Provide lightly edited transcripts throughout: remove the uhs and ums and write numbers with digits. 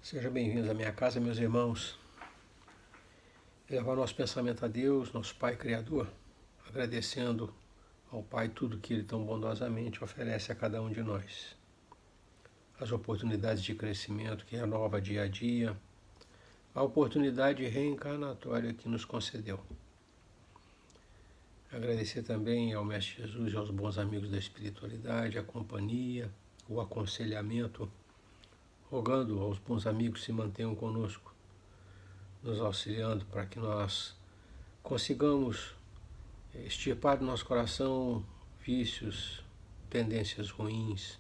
Sejam bem-vindos à minha casa, meus irmãos. Levar nosso pensamento a Deus, nosso Pai Criador, agradecendo ao Pai tudo que Ele tão bondosamente oferece a cada um de nós. As oportunidades de crescimento que renova dia a dia, a oportunidade reencarnatória que nos concedeu. Agradecer também ao Mestre Jesus e aos bons amigos da espiritualidade, a companhia, o aconselhamento, rogando aos bons amigos que se mantenham conosco, nos auxiliando para que nós consigamos extirpar do nosso coração vícios, tendências ruins,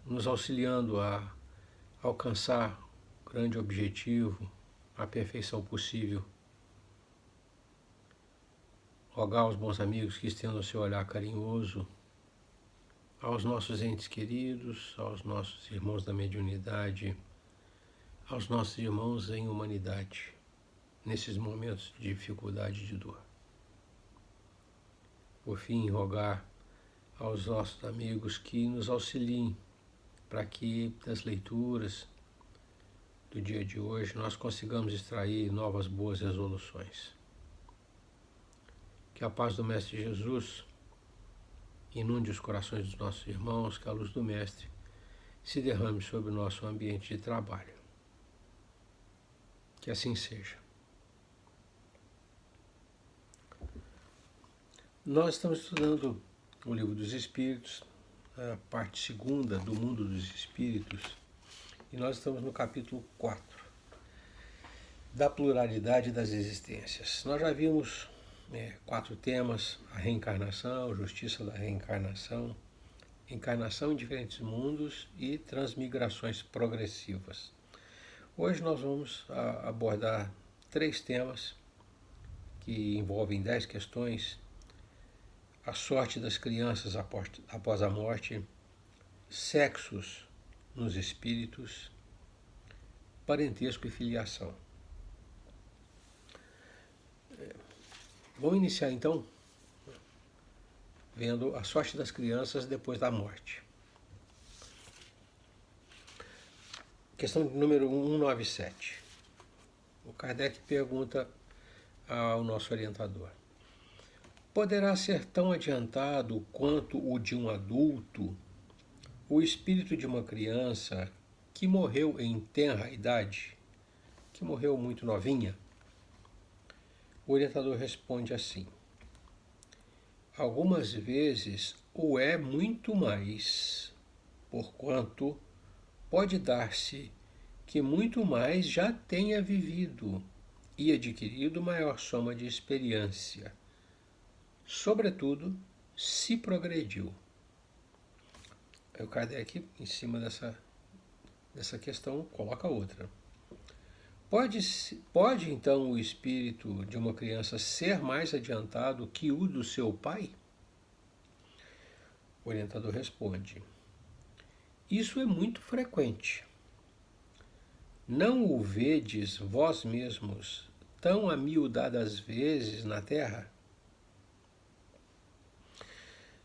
nos auxiliando a alcançar o grande objetivo, a perfeição possível. Rogar aos bons amigos que estendam o seu olhar carinhoso aos nossos entes queridos, aos nossos irmãos da mediunidade, aos nossos irmãos em humanidade, nesses momentos de dificuldade e de dor. Por fim, rogar aos nossos amigos que nos auxiliem para que das leituras do dia de hoje nós consigamos extrair novas boas resoluções. Que a paz do Mestre Jesus inunde os corações dos nossos irmãos, que a luz do Mestre se derrame sobre o nosso ambiente de trabalho. Que assim seja. Nós estamos estudando o Livro dos Espíritos, a parte segunda do Mundo dos Espíritos, e nós estamos no capítulo 4, da pluralidade das existências. Nós já vimos 4 temas: a reencarnação, justiça da reencarnação, encarnação em diferentes mundos e transmigrações progressivas. Hoje nós vamos abordar 3 temas que envolvem 10 questões: a sorte das crianças após a morte, sexos nos espíritos, parentesco e filiação. Vamos iniciar então vendo a sorte das crianças depois da morte. Questão número 197. O Kardec pergunta ao nosso orientador: poderá ser tão adiantado quanto o de um adulto o espírito de uma criança que morreu em tenra idade, que morreu muito novinha? O orientador responde assim: algumas vezes o é muito mais, porquanto pode dar-se que muito mais já tenha vivido e adquirido maior soma de experiência, sobretudo se progrediu. Aí o Kardec, em cima dessa questão, coloca outra. Pode então o espírito de uma criança ser mais adiantado que o do seu pai? O orientador responde: isso é muito frequente. Não o vedes vós mesmos tão amiudadas vezes na terra?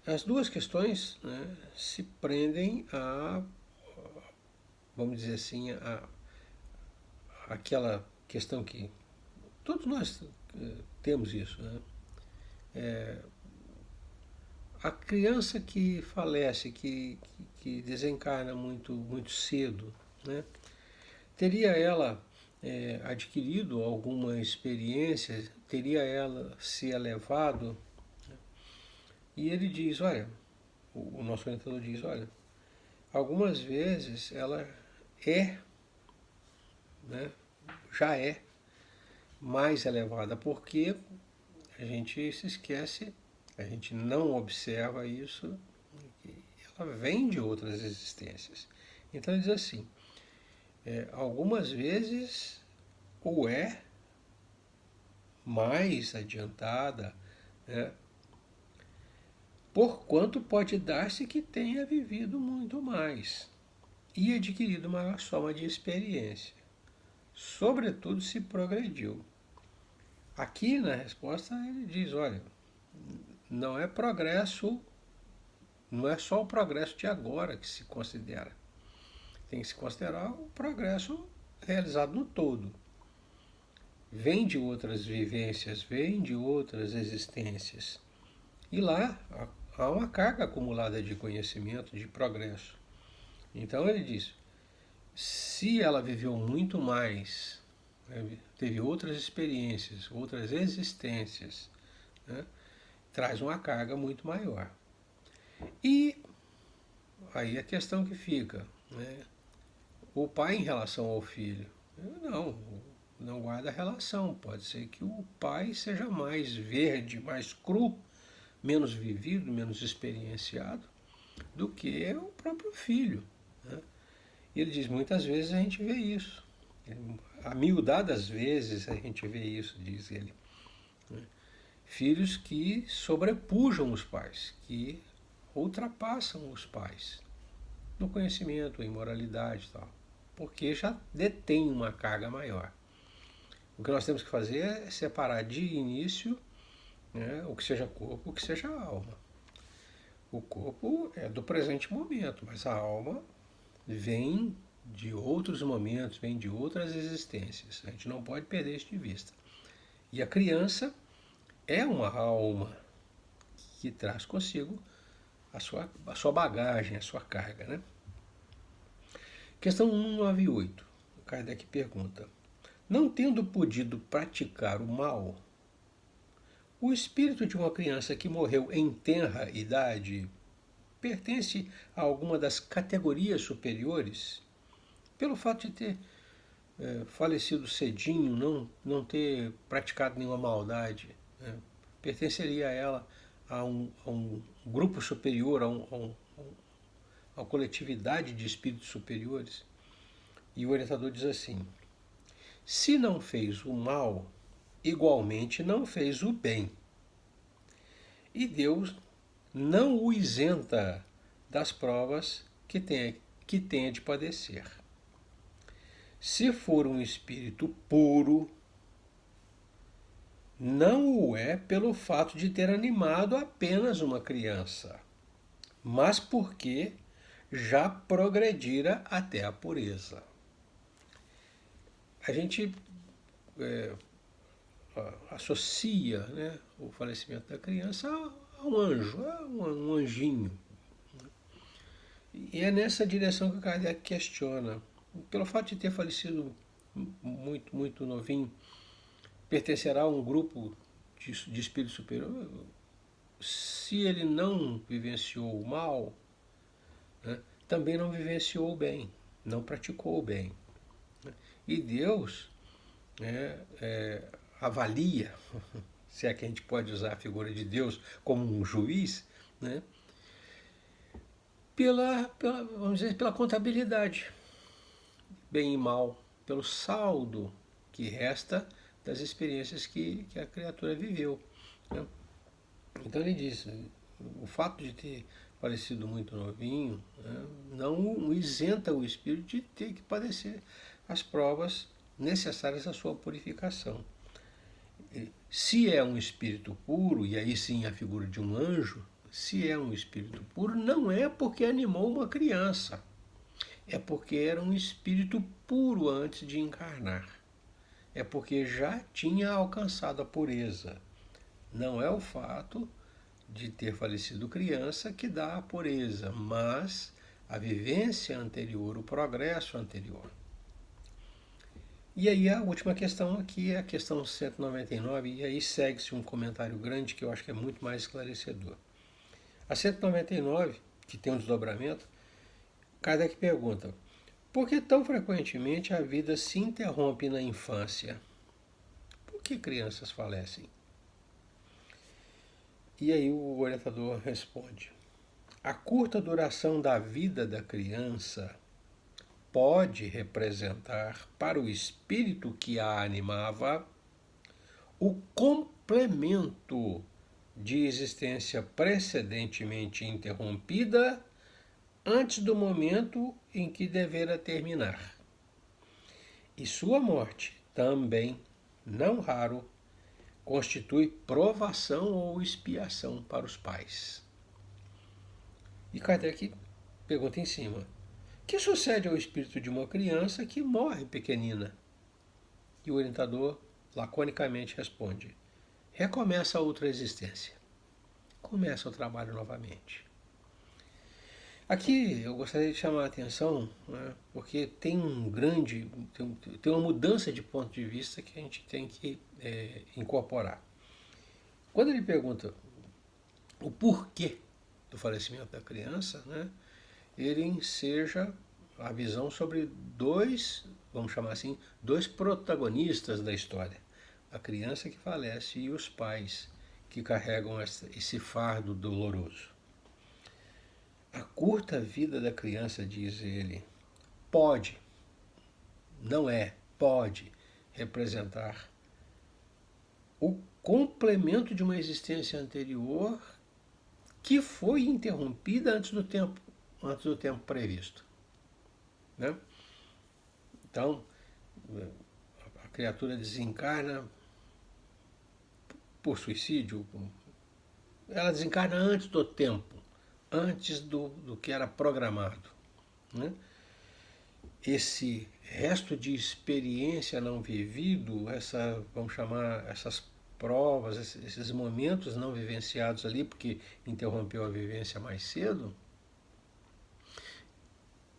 As duas questões se prendem vamos dizer assim, aquela questão que todos nós temos isso, a criança que falece, que desencarna muito cedo, teria ela adquirido alguma experiência, teria ela se elevado? E ele diz, olha, o nosso orientador diz, olha, algumas vezes ela já é mais elevada, porque a gente se esquece, a gente não observa isso, ela vem de outras existências. Então ele diz assim, algumas vezes ou é mais adiantada, porquanto pode dar-se que tenha vivido muito mais e adquirido maior soma de experiência, sobretudo se progrediu. Aqui na resposta ele diz, olha, não é progresso, não é só o progresso de agora que se considera. tem que se considerar o progresso realizado no todo. Vem de outras vivências, vem de outras existências. E lá há uma carga acumulada de conhecimento, de progresso. Então ele diz, se ela viveu muito mais, né, teve outras experiências, outras existências, né, traz uma carga muito maior. E aí a questão que fica, né, o pai em relação ao filho, não guarda relação. Pode ser que o pai seja mais verde, mais cru, menos vivido, menos experienciado do que o próprio filho, né? E ele diz, muitas vezes a gente vê isso. A miudadas vezes a gente vê isso, diz ele. Filhos que sobrepujam os pais, que ultrapassam os pais no conhecimento, em moralidade e tal, porque já detém uma carga maior. O que nós temos que fazer é separar de início, né, o que seja corpo, o que seja alma. O corpo é do presente momento, mas a alma vem de outros momentos, vem de outras existências. A gente não pode perder isso de vista. E a criança é uma alma que traz consigo a sua bagagem, a sua carga, né? Questão 198. O Kardec pergunta: não tendo podido praticar o mal, o espírito de uma criança que morreu em tenra idade pertence a alguma das categorias superiores? Pelo fato de ter falecido cedinho, não ter praticado nenhuma maldade, né, pertenceria a ela a um grupo superior, a uma coletividade de espíritos superiores? E o orientador diz assim: se não fez o mal, igualmente não fez o bem. E Deus não o isenta das provas que tenha de padecer. Se for um espírito puro, não o é pelo fato de ter animado apenas uma criança, mas porque já progredira até a pureza. A gente associa, né, o falecimento da criança a um anjo, a um anjinho. E é nessa direção que o Kardec questiona. Pelo fato de ter falecido muito novinho, pertencerá a um grupo de espírito superior? Se ele não vivenciou o mal, né, também não vivenciou o bem, não praticou o bem. E Deus, né, avalia, se é que a gente pode usar a figura de Deus como um juiz, né, vamos dizer, pela contabilidade, bem e mal, pelo saldo que resta das experiências que a criatura viveu, né? Então ele diz, o fato de ter falecido muito novinho, né, não isenta o espírito de ter que padecer as provas necessárias à sua purificação. Se é um espírito puro, e aí sim a figura de um anjo, se é um espírito puro, não é porque animou uma criança, é porque era um espírito puro antes de encarnar. É porque já tinha alcançado a pureza. Não é o fato de ter falecido criança que dá a pureza, mas a vivência anterior, o progresso anterior. E aí a última questão aqui é a questão 199, e aí segue-se um comentário grande que eu acho que é muito mais esclarecedor. A 199, que tem um desdobramento, Kardec pergunta: por que tão frequentemente a vida se interrompe na infância? Por que crianças falecem? E aí o orientador responde: a curta duração da vida da criança pode representar para o espírito que a animava o complemento de existência precedentemente interrompida antes do momento em que devera terminar. E sua morte também, não raro, constitui provação ou expiação para os pais. E Kardec pergunta em cima: Que sucede ao espírito de uma criança que morre pequenina? E o orientador laconicamente responde: recomeça outra existência. Começa o trabalho novamente. Aqui eu gostaria de chamar a atenção, né, porque tem tem uma mudança de ponto de vista que a gente tem que incorporar. Quando ele pergunta o porquê do falecimento da criança, né, ele enseja a visão sobre dois, vamos chamar assim, dois protagonistas da história. A criança que falece e os pais que carregam esse fardo doloroso. A curta vida da criança, diz ele, pode, não é, pode representar o complemento de uma existência anterior que foi interrompida antes do tempo previsto. Né? Então, a criatura desencarna por suicídio, ela desencarna antes do tempo, antes do que era programado. Né? Esse resto de experiência não vivido, vamos chamar essas provas, esses momentos não vivenciados ali, porque interrompeu a vivência mais cedo,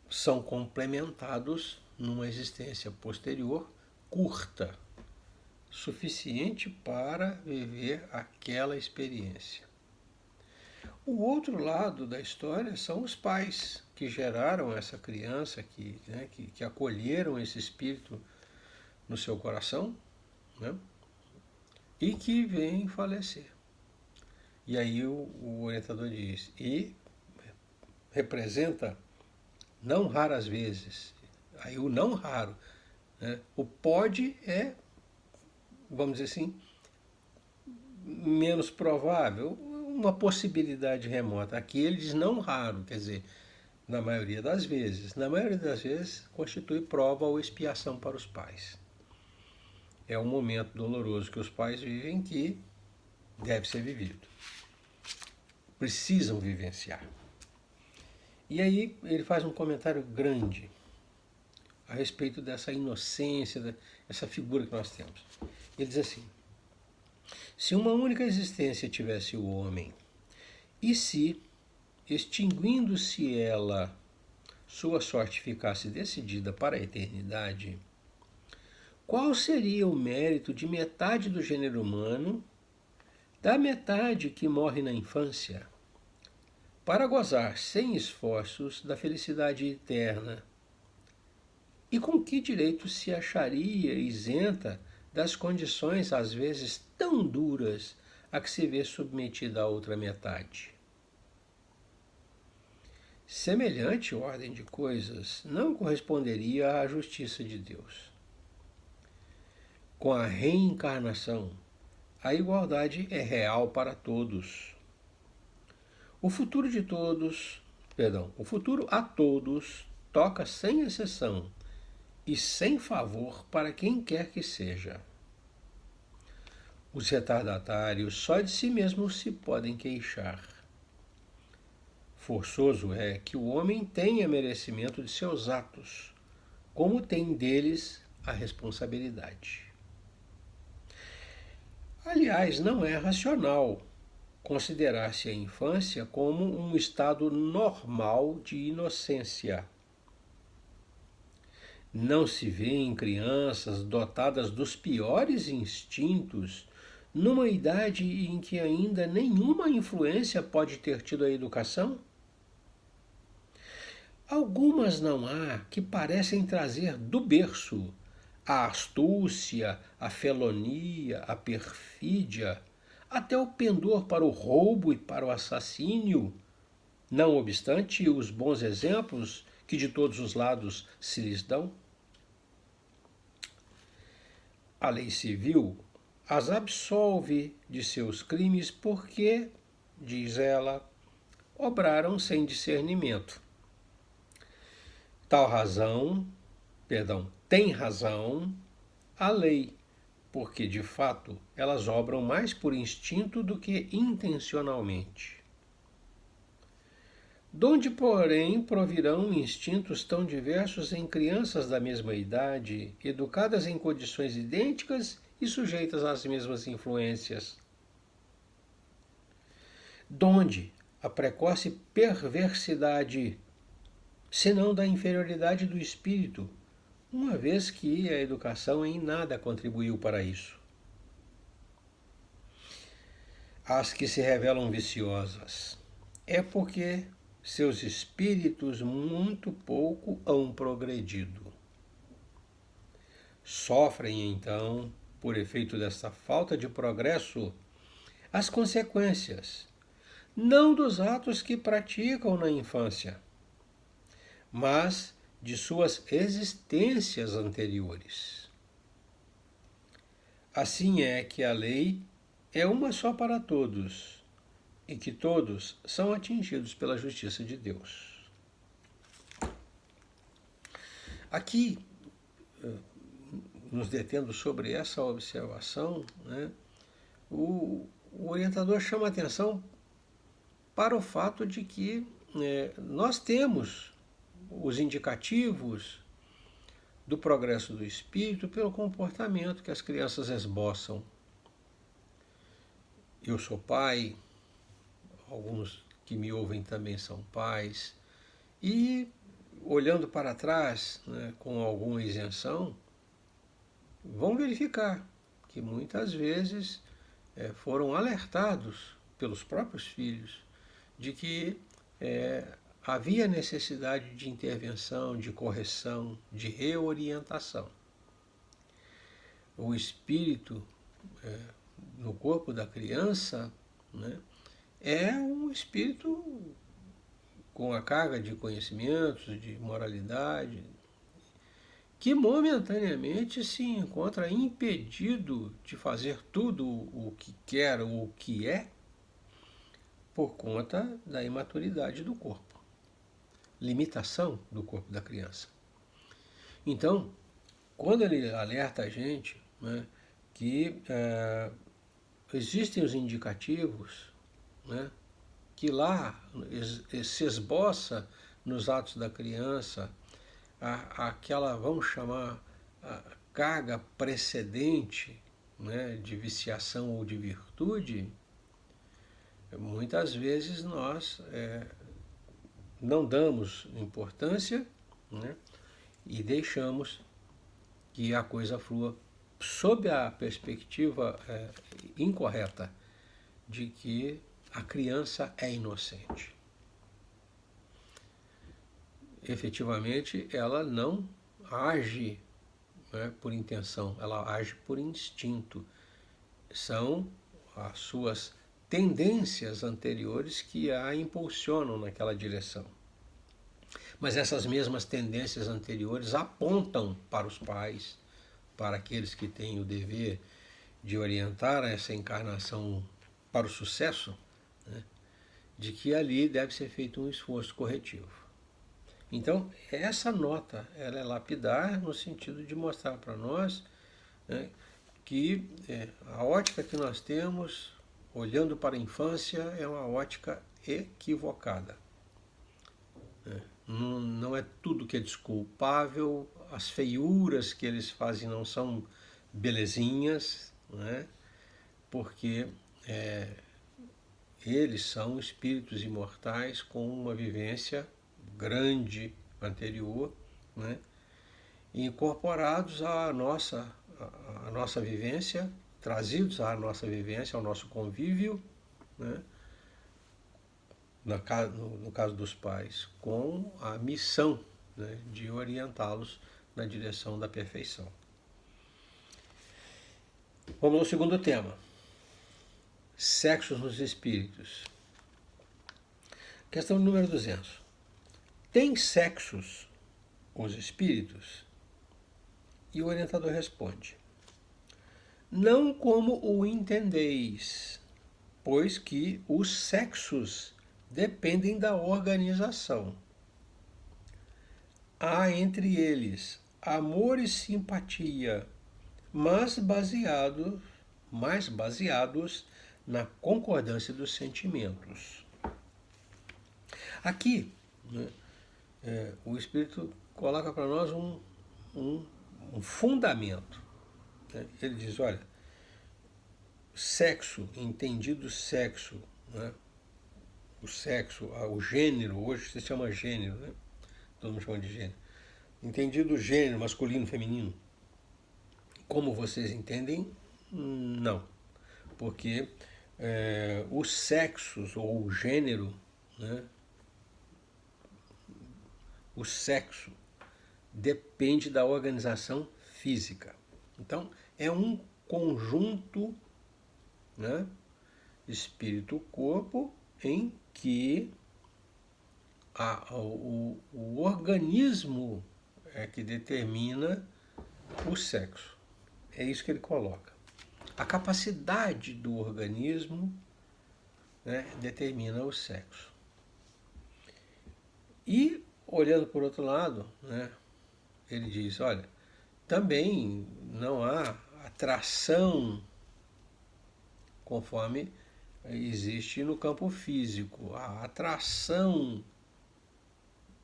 são complementados numa existência posterior curta, suficiente para viver aquela experiência. O outro lado da história são os pais que geraram essa criança, que acolheram esse espírito no seu coração, né, e que vem falecer. E aí o orientador diz, e representa não raras vezes, aí o não raro, né, o pode é, vamos dizer assim, menos provável, uma possibilidade remota. Aqui ele diz não raro, quer dizer, na maioria das vezes. Na maioria das vezes constitui prova ou expiação para os pais. É um momento doloroso que os pais vivem que deve ser vivido. Precisam vivenciar. E aí ele faz um comentário grande a respeito dessa inocência, essa figura que nós temos. Ele diz assim: se uma única existência tivesse o homem, e se, extinguindo-se ela, sua sorte ficasse decidida para a eternidade, qual seria o mérito de metade do gênero humano, da metade que morre na infância, para gozar sem esforços da felicidade eterna? E com que direito se acharia isenta das condições às vezes tão duras a que se vê submetida a outra metade? Semelhante ordem de coisas não corresponderia à justiça de Deus. Com a reencarnação, a igualdade é real para todos. O futuro a todos toca sem exceção e sem favor para quem quer que seja. Os retardatários só de si mesmos se podem queixar. Forçoso é que o homem tenha merecimento de seus atos, como tem deles a responsabilidade. Aliás, não é racional considerar-se a infância como um estado normal de inocência. Não se vê em crianças dotadas dos piores instintos numa idade em que ainda nenhuma influência pode ter tido a educação? Algumas não há que parecem trazer do berço a astúcia, a felonia, a perfídia, até o pendor para o roubo e para o assassínio, não obstante os bons exemplos que de todos os lados se lhes dão? A lei civil as absolve de seus crimes porque, diz ela, obraram sem discernimento. Tem razão a lei, porque de fato elas obram mais por instinto do que intencionalmente. Donde, porém, provirão instintos tão diversos em crianças da mesma idade, educadas em condições idênticas e sujeitas às mesmas influências? Donde a precoce perversidade, senão da inferioridade do espírito, uma vez que a educação em nada contribuiu para isso? As que se revelam viciosas é porque seus espíritos muito pouco hão progredido. Sofrem, então, por efeito desta falta de progresso, as consequências, não dos atos que praticam na infância, mas de suas existências anteriores. Assim é que a lei é uma só para todos, e que todos são atingidos pela justiça de Deus. Aqui, nos detendo sobre essa observação, né, o orientador chama a atenção para o fato de que nós temos os indicativos do progresso do espírito pelo comportamento que as crianças esboçam. Eu sou pai, alguns que me ouvem também são pais, e olhando para trás, né, com alguma isenção, vão verificar que muitas vezes foram alertados pelos próprios filhos de que havia necessidade de intervenção, de correção, de reorientação. O espírito no corpo da criança, né, é um espírito com a carga de conhecimentos, de moralidade, que momentaneamente se encontra impedido de fazer tudo o que quer ou o que é por conta da imaturidade do corpo, limitação do corpo da criança. Então, quando ele alerta a gente, né, que existem os indicativos, né, que lá se esboça nos atos da criança aquela, vamos chamar, a carga precedente, né, de viciação ou de virtude, muitas vezes nós não damos importância, né, e deixamos que a coisa flua sob a perspectiva incorreta de que a criança é inocente. Efetivamente, ela não age, né, por intenção, ela age por instinto. São as suas tendências anteriores que a impulsionam naquela direção. Mas essas mesmas tendências anteriores apontam para os pais, para aqueles que têm o dever de orientar essa encarnação para o sucesso, né, de que ali deve ser feito um esforço corretivo. Então, essa nota ela é lapidar no sentido de mostrar para nós, né, que a ótica que nós temos, olhando para a infância, é uma ótica equivocada. Não é tudo que é desculpável, as feiuras que eles fazem não são belezinhas, né, porque eles são espíritos imortais com uma vivência grande anterior, né, incorporados à nossa vivência, trazidos à nossa vivência, ao nosso convívio, né, no caso dos pais, com a missão, né, de orientá-los na direção da perfeição. Vamos ao segundo tema. Sexos nos espíritos. Questão número 200. Tem sexos os espíritos? E o orientador responde: não como o entendeis, pois que os sexos dependem da organização. Há entre eles amor e simpatia, mas mais baseados na concordância dos sentimentos. Aqui, né, o Espírito coloca para nós um fundamento. Né? Ele diz, olha, sexo, entendido sexo, né? O sexo, o gênero, hoje se chama gênero, né? Todo mundo chama de gênero. Entendido gênero, masculino, feminino. Como vocês entendem, não. Porque os sexos, ou o gênero, né? O sexo depende da organização física. Então, é um conjunto, né? Espírito-corpo, em que o organismo é que determina o sexo. É isso que ele coloca. A capacidade do organismo, né, determina o sexo. E, olhando por outro lado, né, ele diz, olha, também não há atração conforme existe no campo físico. A atração,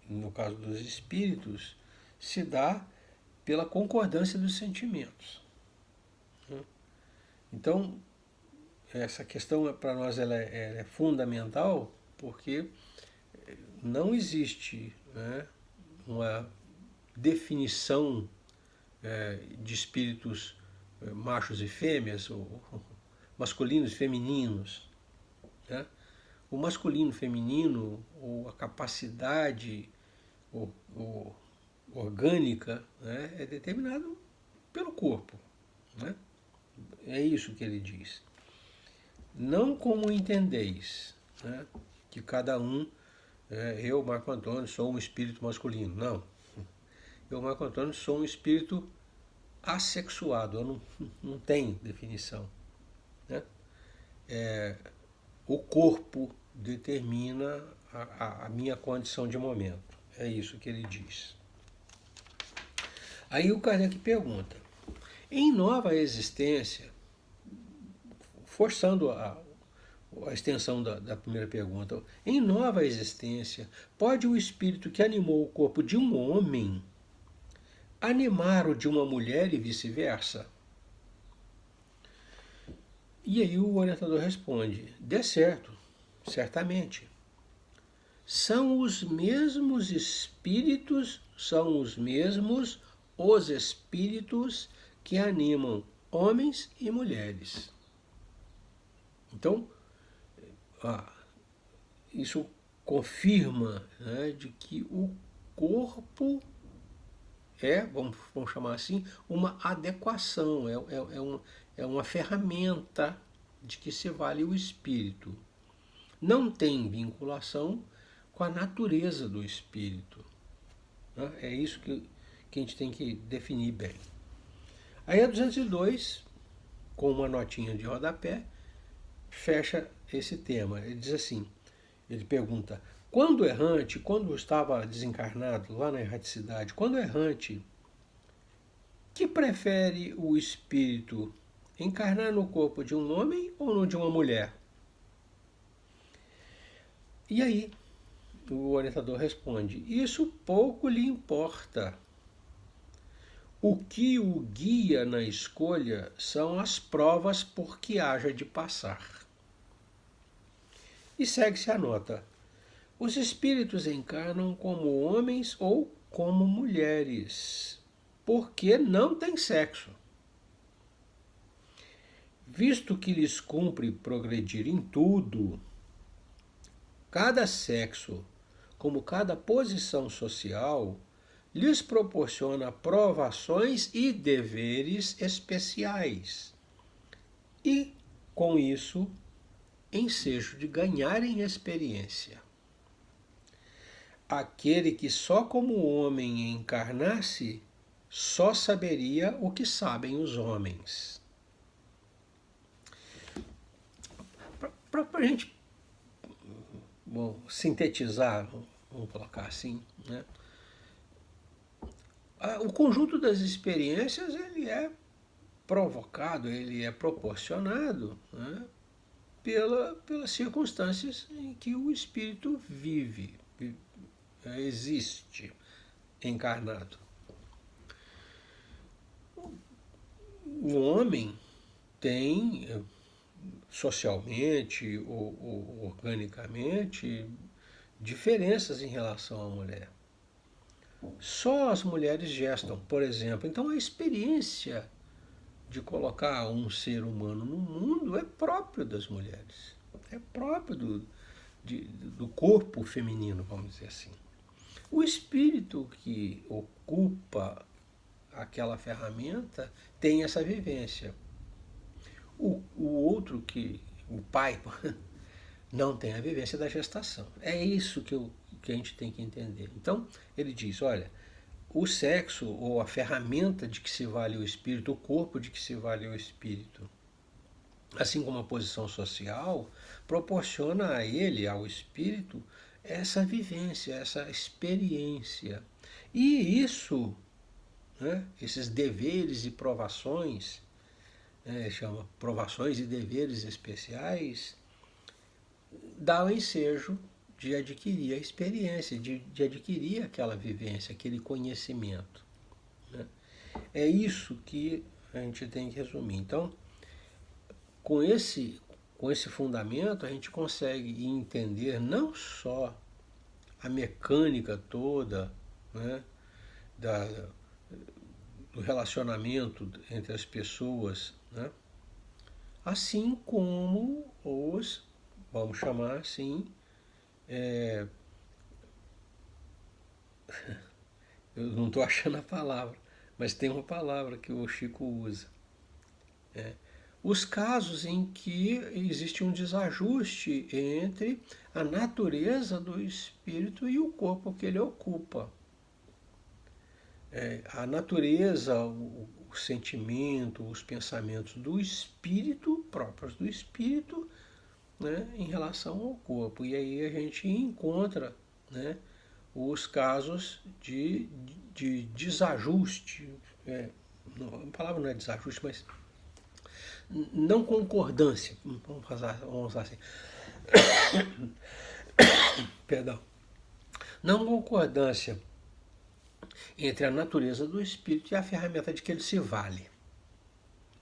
no caso dos espíritos, se dá pela concordância dos sentimentos. Então, essa questão para nós ela é fundamental, porque não existe, né, uma definição de espíritos machos e fêmeas, ou masculinos e femininos. Né? O masculino e feminino, ou a capacidade orgânica, né, é determinado pelo corpo. Né? É isso que ele diz. Não como entendeis, né, que cada um, eu, Marco Antônio, sou um espírito masculino. Não. Eu, Marco Antônio, sou um espírito assexuado. Eu não tenho definição. Né? O corpo determina a minha condição de momento. É isso que ele diz. Aí o Kardec pergunta, em nova existência, forçando a extensão da primeira pergunta, em nova existência, pode o espírito que animou o corpo de um homem animar o de uma mulher e vice-versa? E aí o orientador responde, de certo, certamente. São os mesmos espíritos, são os mesmos os espíritos que animam homens e mulheres. Então, isso confirma, né, de que o corpo vamos chamar assim, uma adequação, é uma ferramenta de que se vale o espírito. Não tem vinculação com a natureza do espírito. Né? É isso que a gente tem que definir bem. Aí a 202, com uma notinha de rodapé, fecha esse tema. Ele diz assim, ele pergunta, quando errante, quando estava desencarnado lá na erraticidade, quando errante, que prefere o espírito encarnar no corpo de um homem ou no de uma mulher? E aí, o orientador responde, isso pouco lhe importa. O que o guia na escolha são as provas por que haja de passar. E segue-se a nota. Os espíritos encarnam como homens ou como mulheres, porque não têm sexo. Visto que lhes cumpre progredir em tudo, cada sexo, como cada posição social, lhes proporciona provações e deveres especiais. E, com isso, ensejo de ganharem experiência. Aquele que só como homem encarnasse, só saberia o que sabem os homens. Para a gente sintetizar, vamos colocar assim, né? O conjunto das experiências ele é provocado, ele é proporcionado, né, pelas circunstâncias em que o espírito vive. existe encarnado. O homem tem, socialmente ou organicamente, diferenças em relação à mulher. Só as mulheres gestam, por exemplo. Então a experiência de colocar um ser humano no mundo é próprio das mulheres. É próprio do corpo feminino, vamos dizer assim. O espírito que ocupa aquela ferramenta tem essa vivência. O outro, o pai, não tem a vivência da gestação. É isso que a gente tem que entender. Então, ele diz, olha, o sexo, ou a ferramenta de que se vale o espírito, o corpo de que se vale o espírito, assim como a posição social, proporciona a ele, ao espírito, essa vivência, essa experiência. E isso, né, esses deveres e provações, chama provações e deveres especiais, dá o ensejo de adquirir a experiência, de adquirir aquela vivência, aquele conhecimento. Né? É isso que a gente tem que resumir. Então, com esse fundamento, a gente consegue entender não só a mecânica toda, né, do relacionamento entre as pessoas, né, assim como os, vamos chamar assim, eu não estou achando a palavra, mas tem uma palavra que o Chico usa. Os casos em que existe um desajuste entre a natureza do espírito e o corpo que ele ocupa. A natureza, o sentimento, os pensamentos do espírito, próprios do espírito, né, em relação ao corpo. E aí a gente encontra, né, os casos de desajuste. A palavra não é desajuste, mas não concordância. Vamos usar assim. Perdão. Não concordância entre a natureza do espírito e a ferramenta de que ele se vale.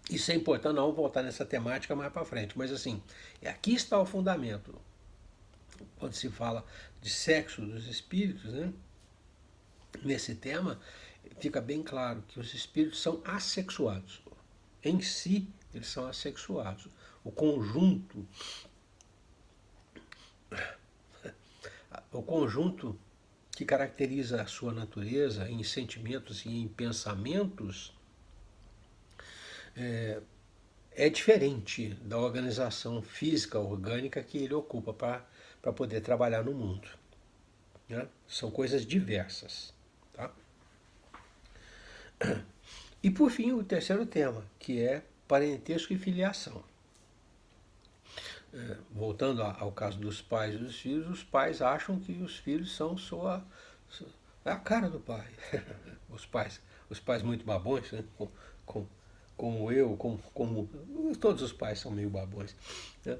Isso é importante, não vamos voltar nessa temática mais para frente, mas assim, aqui está o fundamento. Quando se fala de sexo dos espíritos, né, nesse tema, fica bem claro que os espíritos são assexuados. Em si, eles são assexuados. O conjunto que caracteriza a sua natureza em sentimentos e em pensamentos é diferente da organização física, orgânica que ele ocupa para poder trabalhar no mundo. Né? São coisas diversas. Tá? E por fim, o terceiro tema, que é parentesco e filiação. Voltando ao caso dos pais e dos filhos, os pais acham que os filhos são a cara do pai. Os pais muito babões, né? Como eu, como todos os pais são meio babões. Né?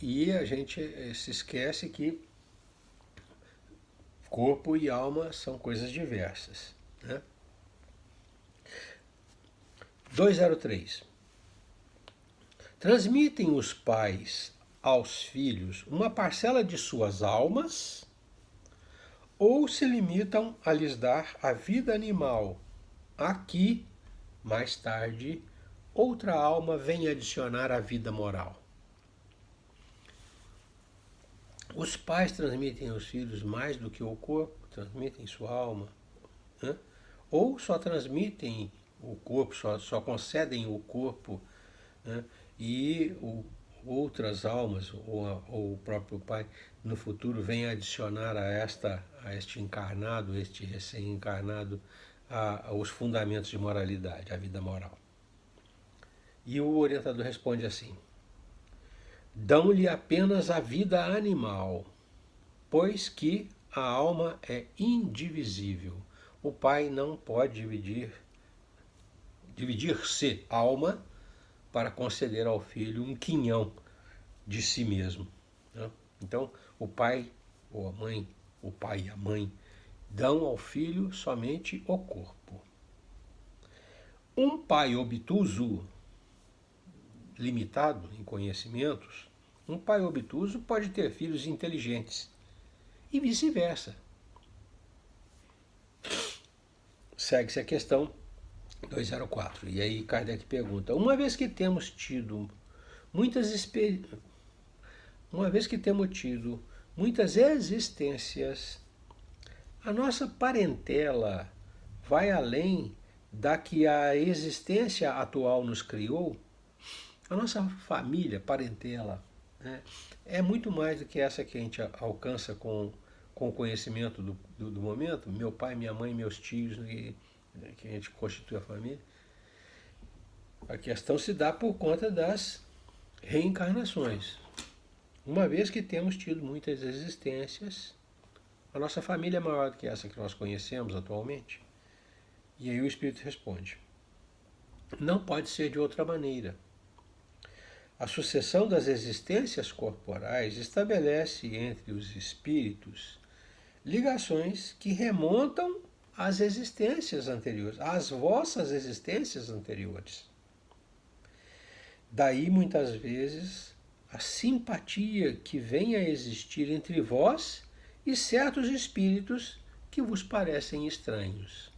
E a gente se esquece que corpo e alma são coisas diversas. Né? 203. Transmitem os pais aos filhos uma parcela de suas almas ou se limitam a lhes dar a vida animal? Aqui, mais tarde, outra alma vem adicionar a vida moral. Os pais transmitem aos filhos mais do que o corpo, transmitem sua alma, né? Ou só transmitem o corpo, só concedem o corpo, né? E outras almas, ou o próprio pai, no futuro vem adicionar a este encarnado, este recém-encarnado, os fundamentos de moralidade, a vida moral. E o orientador responde assim: dão-lhe apenas a vida animal, pois que a alma é indivisível. O pai não pode dividir-se alma para conceder ao filho um quinhão de si mesmo. Né? Então, o pai ou a mãe, o pai e a mãe, dão ao filho somente o corpo. Um pai obtuso, limitado em conhecimentos, um pai obtuso pode ter filhos inteligentes e vice-versa. Segue-se a questão 204. E aí Kardec pergunta: uma vez que temos tido muitas existências, a nossa parentela vai além da que a existência atual nos criou? A nossa família, parentela, né, é muito mais do que essa que a gente alcança com o conhecimento do momento. Meu pai, minha mãe, meus tios, que a gente constitui a família. A questão se dá por conta das reencarnações. Uma vez que temos tido muitas existências, a nossa família é maior do que essa que nós conhecemos atualmente. E aí o Espírito responde: não pode ser de outra maneira. A sucessão das existências corporais estabelece entre os espíritos ligações que remontam às existências anteriores, às vossas existências anteriores. Daí, muitas vezes, a simpatia que vem a existir entre vós e certos espíritos que vos parecem estranhos.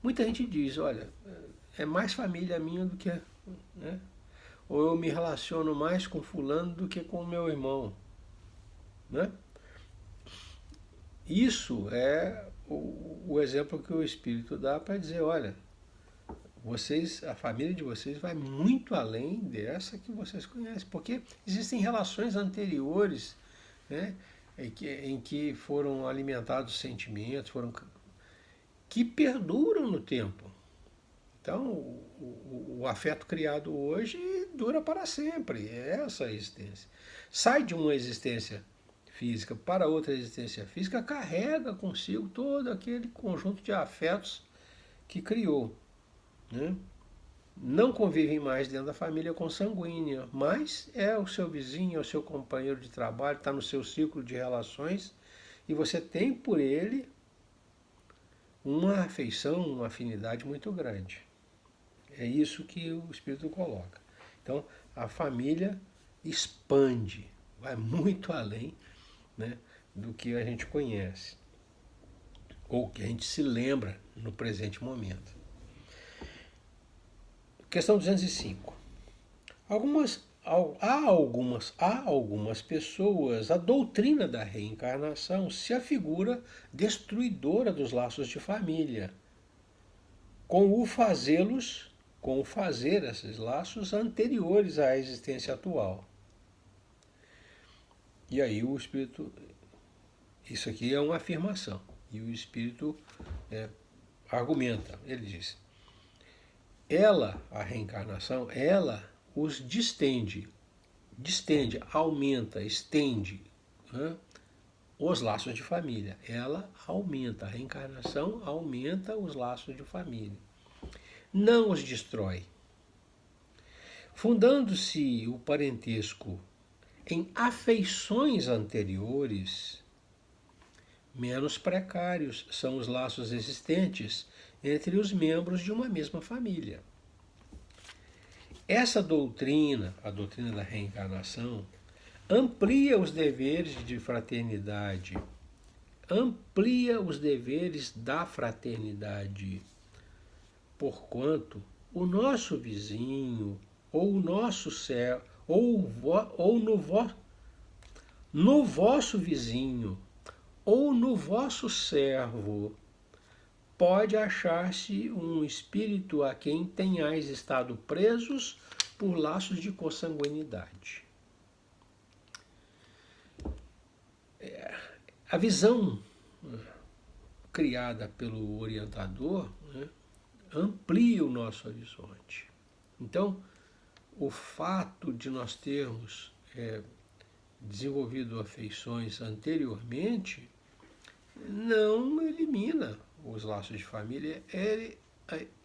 Muita gente diz: olha, é mais família minha do que... né? Ou eu me relaciono mais com fulano do que com o meu irmão. Né? Isso é o exemplo que o Espírito dá para dizer: olha, a família de vocês vai muito além dessa que vocês conhecem, porque existem relações anteriores, né, em que foram alimentados sentimentos, que perduram no tempo. Então, o afeto criado hoje dura para sempre, é essa a existência. Sai de uma existência física para outra existência física, carrega consigo todo aquele conjunto de afetos que criou. Né? Não convivem mais dentro da família consanguínea, mas é o seu vizinho, é o seu companheiro de trabalho, está no seu ciclo de relações e você tem por ele uma afeição, uma afinidade muito grande. É isso que o Espírito coloca. Então, a família expande, vai muito além, né, do que a gente conhece, ou que a gente se lembra no presente momento. Questão 205. Há algumas pessoas, a doutrina da reencarnação se afigura destruidora dos laços de família, com o fazer esses laços anteriores à existência atual. E aí o Espírito, isso aqui é uma afirmação, e o Espírito argumenta, ele diz: a reencarnação, ela os distende, aumenta, estende, né, os laços de família. Ela aumenta, a reencarnação aumenta os laços de família. Não os destrói. Fundando-se o parentesco em afeições anteriores, menos precários são os laços existentes entre os membros de uma mesma família. Essa doutrina, a doutrina da reencarnação, amplia os deveres de fraternidade, amplia os deveres da fraternidade, porquanto o nosso vizinho, ou o nosso servo, no vosso vizinho, ou no vosso servo, pode achar-se um espírito a quem tenhais estado presos por laços de consanguinidade. A visão criada pelo orientador, né, amplia o nosso horizonte. Então, o fato de nós termos desenvolvido afeições anteriormente não elimina os laços de família, ele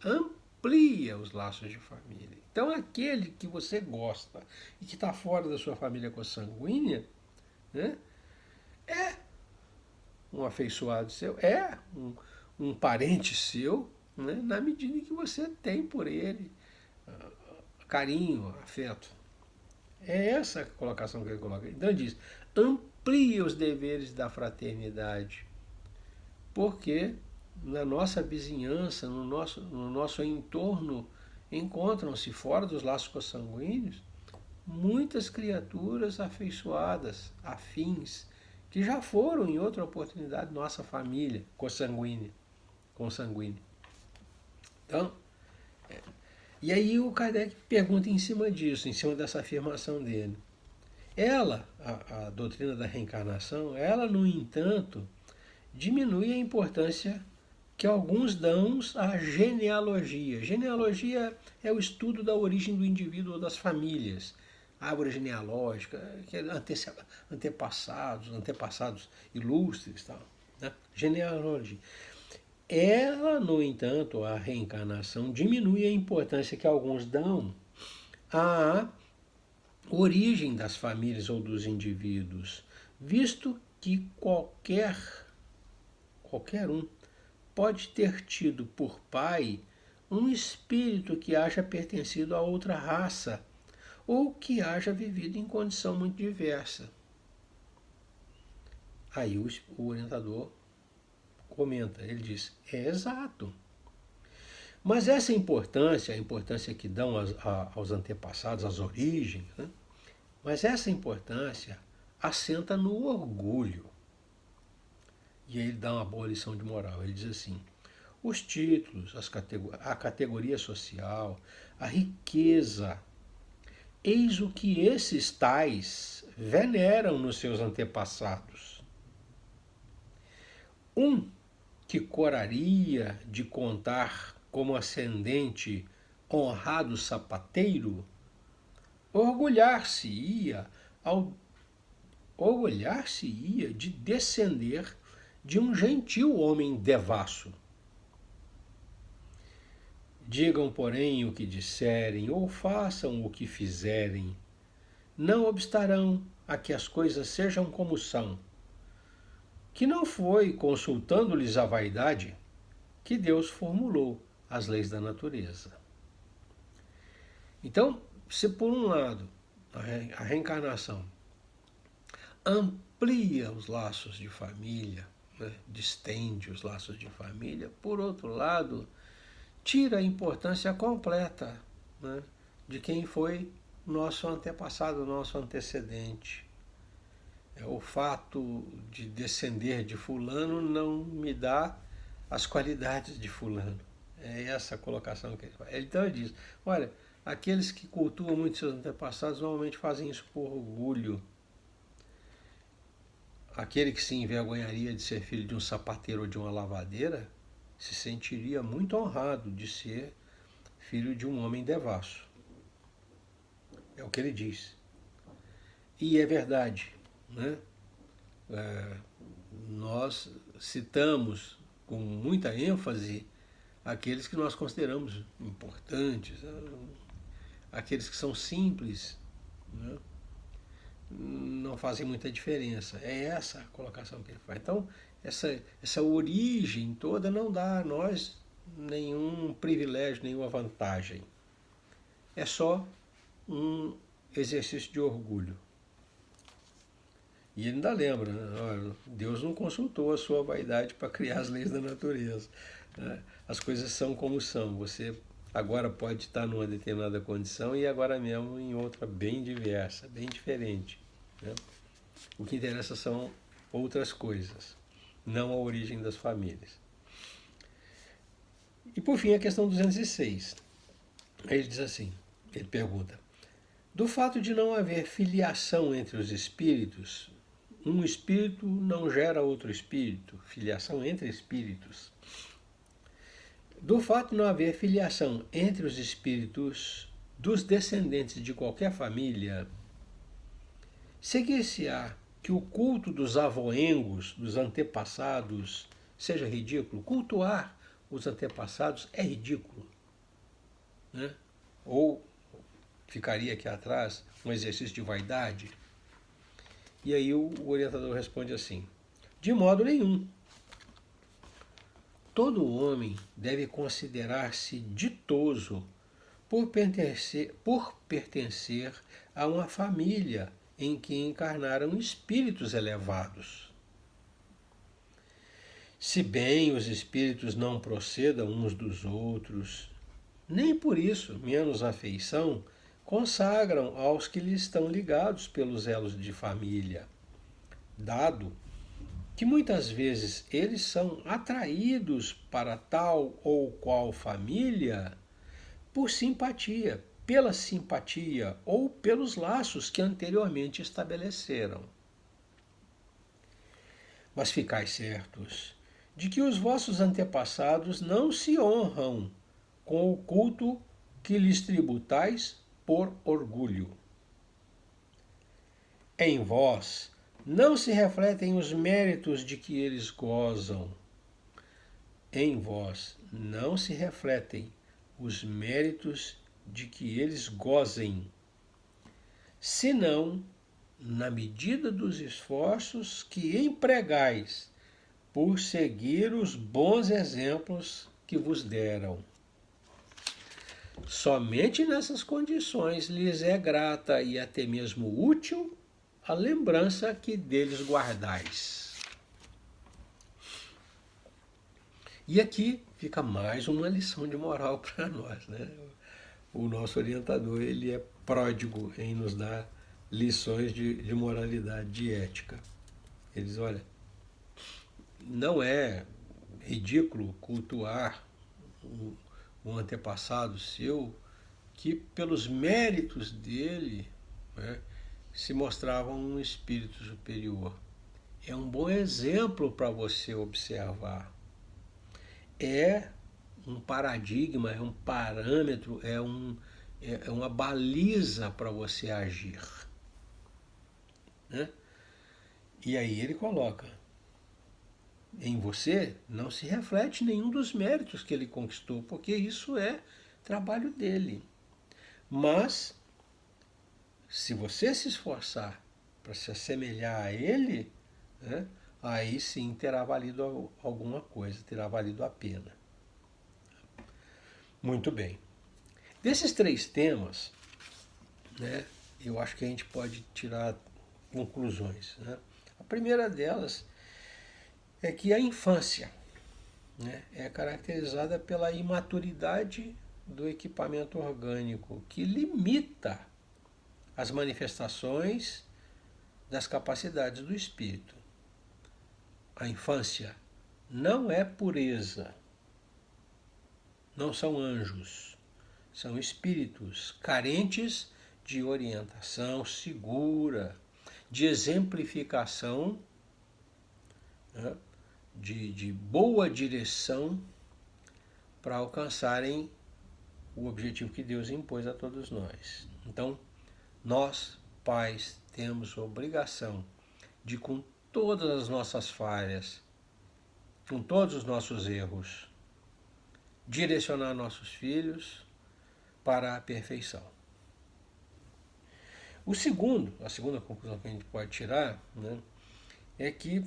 amplia os laços de família. Então, aquele que você gosta e que está fora da sua família consanguínea, né, É um afeiçoado seu, é um parente seu, né, na medida em que você tem por ele carinho, afeto. É essa a colocação que ele coloca. Então ele diz, amplie os deveres da fraternidade, porque na nossa vizinhança, no nosso entorno, encontram-se, fora dos laços consanguíneos, muitas criaturas afeiçoadas, afins, que já foram em outra oportunidade nossa família consanguínea. Então, e aí o Kardec pergunta em cima disso, em cima dessa afirmação dele. Ela, a doutrina da reencarnação, ela, no entanto, diminui a importância que alguns dão à genealogia. Genealogia é o estudo da origem do indivíduo ou das famílias. Árvore genealógica, que é antepassados ilustres, tal, né? Genealogia. Ela, no entanto, a reencarnação diminui a importância que alguns dão à origem das famílias ou dos indivíduos, visto que qualquer um pode ter tido por pai um espírito que haja pertencido a outra raça ou que haja vivido em condição muito diversa. Aí o orientador comenta, ele diz, é exato. Mas essa importância, a importância que dão aos antepassados, às origens, né? Mas essa importância assenta no orgulho. E aí ele dá uma boa lição de moral. Ele diz assim, os títulos, a categoria social, a riqueza, eis o que esses tais veneram nos seus antepassados. Um que coraria de contar como ascendente honrado sapateiro, orgulhar-se-ia de descender de um gentil homem devasso. Digam, porém, o que disserem, ou façam o que fizerem, não obstarão a que as coisas sejam como são, que não foi consultando-lhes a vaidade que Deus formulou as leis da natureza. Então, se por um lado a reencarnação amplia os laços de família, né, distende os laços de família, por outro lado, tira a importância completa, né, de quem foi nosso antepassado, nosso antecedente. O fato de descender de fulano não me dá as qualidades de fulano. É essa a colocação que ele faz. Então ele diz, olha, aqueles que cultuam muito seus antepassados normalmente fazem isso por orgulho. Aquele que se envergonharia de ser filho de um sapateiro ou de uma lavadeira se sentiria muito honrado de ser filho de um homem devasso. É o que ele diz. E é verdade, né? Nós citamos com muita ênfase aqueles que nós consideramos importantes, aqueles que são simples, né? Não fazem muita diferença. É essa a colocação que ele faz. Então, essa origem toda não dá a nós nenhum privilégio, nenhuma vantagem. É só um exercício de orgulho. E ele ainda lembra, né? Olha, Deus não consultou a sua vaidade para criar as leis da natureza, né? As coisas são como são. Você agora pode estar numa determinada condição e agora mesmo em outra bem diversa, bem diferente, né? O que interessa são outras coisas, não a origem das famílias. E por fim a questão 206. Aí ele diz assim, ele pergunta, do fato de não haver filiação entre os espíritos, um espírito não gera outro espírito, filiação entre espíritos. Do fato de não haver filiação entre os espíritos dos descendentes de qualquer família, seguir-se-á que o culto dos avoengos, dos antepassados, seja ridículo. Cultuar os antepassados é ridículo, né? Ou ficaria aqui atrás um exercício de vaidade. E aí o orientador responde assim: de modo nenhum. Todo homem deve considerar-se ditoso por pertencer a uma família em que encarnaram espíritos elevados. Se bem os espíritos não procedam uns dos outros, nem por isso menos afeição consagram aos que lhes estão ligados pelos elos de família, dado que muitas vezes eles são atraídos para tal ou qual família por simpatia, pela simpatia ou pelos laços que anteriormente estabeleceram. Mas ficai certos de que os vossos antepassados não se honram com o culto que lhes tributais por orgulho. Em vós não se refletem os méritos de que eles gozam. Em vós não se refletem os méritos de que eles gozem, senão na medida dos esforços que empregais por seguir os bons exemplos que vos deram. Somente nessas condições lhes é grata e até mesmo útil a lembrança que deles guardais. E aqui fica mais uma lição de moral para nós, né? O nosso orientador, ele é pródigo em nos dar lições de moralidade, de ética. Ele diz, olha, não é ridículo cultuar um antepassado seu que pelos méritos dele, né, se mostrava um espírito superior. É um bom exemplo para você observar. É um paradigma, é um parâmetro, é uma baliza para você agir. Né? E aí ele coloca, em você não se reflete nenhum dos méritos que ele conquistou, porque isso é trabalho dele. Mas, se você se esforçar para se assemelhar a ele, né, aí sim terá valido alguma coisa, terá valido a pena. Muito bem. Desses 3 temas, né, eu acho que a gente pode tirar conclusões. Né? A primeira delas é que a infância, né, é caracterizada pela imaturidade do equipamento orgânico, que limita as manifestações das capacidades do espírito. A infância não é pureza, não são anjos, são espíritos carentes de orientação segura, de exemplificação, né, de boa direção para alcançarem o objetivo que Deus impôs a todos nós. Então, nós, pais, temos obrigação de, com todas as nossas falhas, com todos os nossos erros, direcionar nossos filhos para a perfeição. A segunda conclusão que a gente pode tirar, né, é que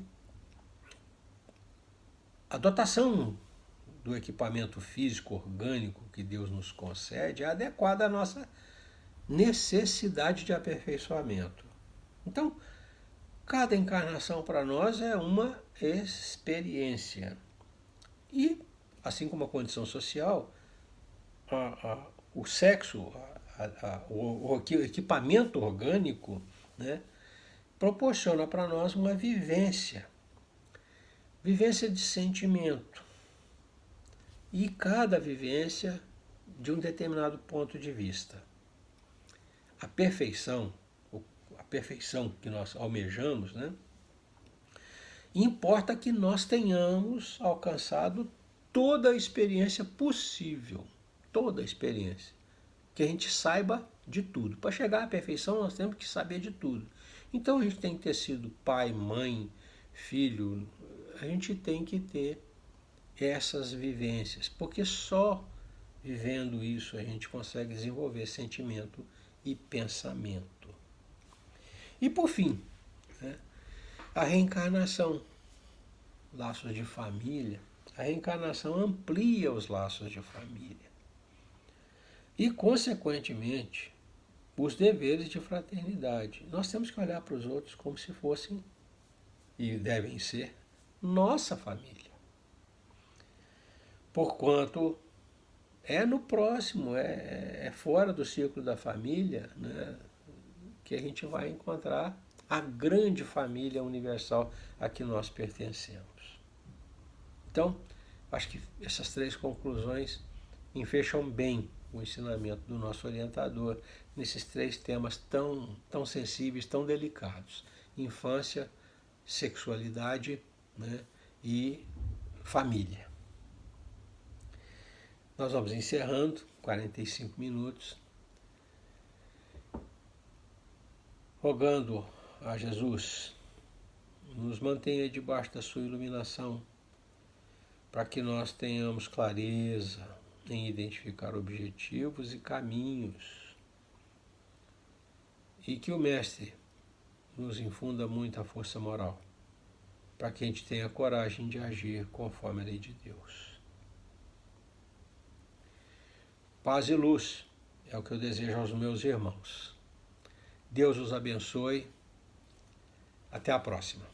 a dotação do equipamento físico orgânico que Deus nos concede é adequada à nossa necessidade de aperfeiçoamento. Então, cada encarnação para nós é uma experiência. E, assim como a condição social, o sexo, o equipamento orgânico, né, proporciona para nós uma vivência de sentimento. E cada vivência de um determinado ponto de vista. A perfeição que nós almejamos, né, importa que nós tenhamos alcançado toda a experiência possível, toda a experiência, que a gente saiba de tudo. Para chegar à perfeição nós temos que saber de tudo. Então a gente tem que ter sido pai, mãe, filho, a gente tem que ter essas vivências, porque só vivendo isso a gente consegue desenvolver sentimento e pensamento. E por fim, né? A reencarnação, laços de família. A reencarnação amplia os laços de família. E, consequentemente, os deveres de fraternidade. Nós temos que olhar para os outros como se fossem, e devem ser, nossa família. Porquanto é no próximo, é fora do círculo da família, né, que a gente vai encontrar a grande família universal a que nós pertencemos. Então, acho que essas três conclusões enfecham bem o ensinamento do nosso orientador nesses três temas tão sensíveis, tão delicados: infância, sexualidade, né, e família. Nós vamos encerrando, 45 minutos, rogando a Jesus, nos mantenha debaixo da sua iluminação, para que nós tenhamos clareza em identificar objetivos e caminhos, e que o Mestre nos infunda muita força moral, para que a gente tenha coragem de agir conforme a lei de Deus. Paz e luz é o que eu desejo aos meus irmãos. Deus os abençoe. Até a próxima.